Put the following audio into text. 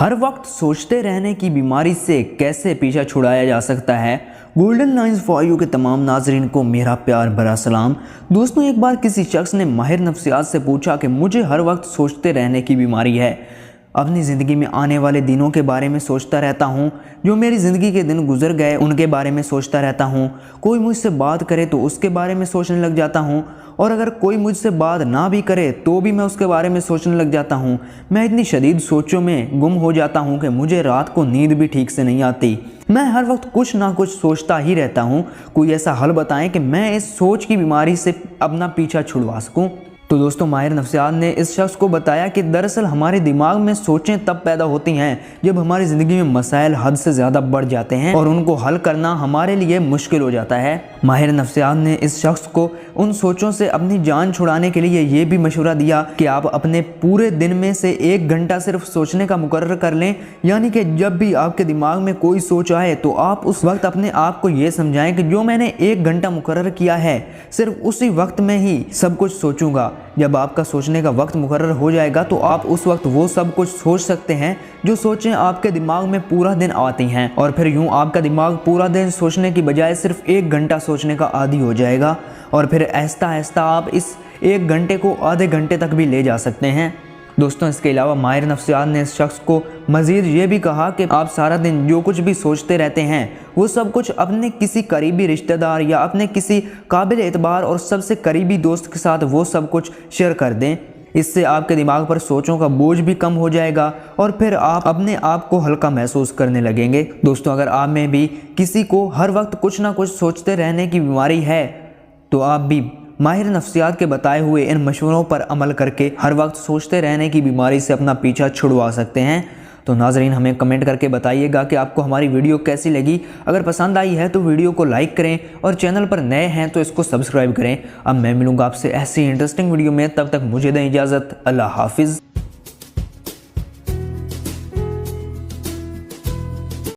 हर वक्त सोचते रहने की बीमारी से कैसे पीछा छुड़ाया जा सकता है। गोल्डन लाइंस फॉर यू के तमाम नाजरीन को मेरा प्यार भरा सलाम। दोस्तों, एक बार किसी शख्स ने माहिर नफ्सियात से पूछा कि मुझे हर वक्त सोचते रहने की बीमारी है। अपनी ज़िंदगी में आने वाले दिनों के बारे में सोचता रहता हूँ, जो मेरी ज़िंदगी के दिन गुजर गए उनके बारे में सोचता रहता हूँ। कोई मुझसे बात करे तो उसके बारे में सोचने लग जाता हूँ, और अगर कोई मुझसे बात ना भी करे तो भी मैं उसके बारे में सोचने लग जाता हूँ। मैं इतनी शदीद सोचों में गुम हो जाता हूँ कि मुझे रात को नींद भी ठीक से नहीं आती। मैं हर वक्त कुछ ना कुछ सोचता ही रहता हूँ। कोई ऐसा हल बताएं कि मैं इस सोच की बीमारी से अपना पीछा छुड़वा सकूँ। तो दोस्तों, माहिर नफ्सियात ने इस शख्स को बताया कि दरअसल हमारे दिमाग में सोचें तब पैदा होती हैं जब हमारी ज़िंदगी में मसाइल हद से ज़्यादा बढ़ जाते हैं और उनको हल करना हमारे लिए मुश्किल हो जाता है। माहिर नफ्सियात ने इस शख्स को उन सोचों से अपनी जान छुड़ाने के लिए ये भी मशवरा दिया कि आप अपने पूरे दिन में से 1 घंटा सिर्फ सोचने का मुकर्रर कर लें। यानी कि जब भी आपके दिमाग में कोई सोच आए तो आप उस वक्त अपने आप को ये समझाएं कि जो मैंने 1 घंटा मुकर्रर किया है सिर्फ उसी वक्त में ही सब कुछ सोचूंगा। जब आपका सोचने का वक्त मुकर्रर हो जाएगा तो आप उस वक्त वो सब कुछ सोच सकते हैं जो सोचें आपके दिमाग में पूरा दिन आती हैं, और फिर यूं आपका दिमाग पूरा दिन सोचने की बजाय सिर्फ 1 घंटा सोचने का आदी हो जाएगा, और फिर आहिस्ता आहिस्ता आप इस 1 घंटे को आधे घंटे तक भी ले जा सकते हैं। दोस्तों, इसके अलावा माहिर नफ्सियात ने इस शख्स को मज़ीद ये भी कहा कि आप सारा दिन जो कुछ भी सोचते रहते हैं वो सब कुछ अपने किसी करीबी रिश्तेदार या अपने किसी काबिल एतबार और सबसे करीबी दोस्त के साथ वो सब कुछ शेयर कर दें। इससे आपके दिमाग पर सोचों का बोझ भी कम हो जाएगा और फिर आप अपने आप को हल्का महसूस करने लगेंगे। दोस्तों, अगर आप में भी किसी को हर वक्त कुछ ना कुछ सोचते रहने की बीमारी है तो आप भी माहिर नफ्सियात के बताए हुए इन मशवरों पर अमल करके हर वक्त सोचते रहने की बीमारी से अपना पीछा छुड़वा सकते हैं। तो नाजरीन, हमें कमेंट करके बताइएगा कि आपको हमारी वीडियो कैसी लगी। अगर पसंद आई है तो वीडियो को लाइक करें और चैनल पर नए हैं तो इसको सब्सक्राइब करें। अब मैं मिलूंगा आपसे ऐसी इंटरेस्टिंग वीडियो में, तब तक मुझे दें इजाज़त। अल्लाह हाफिज़।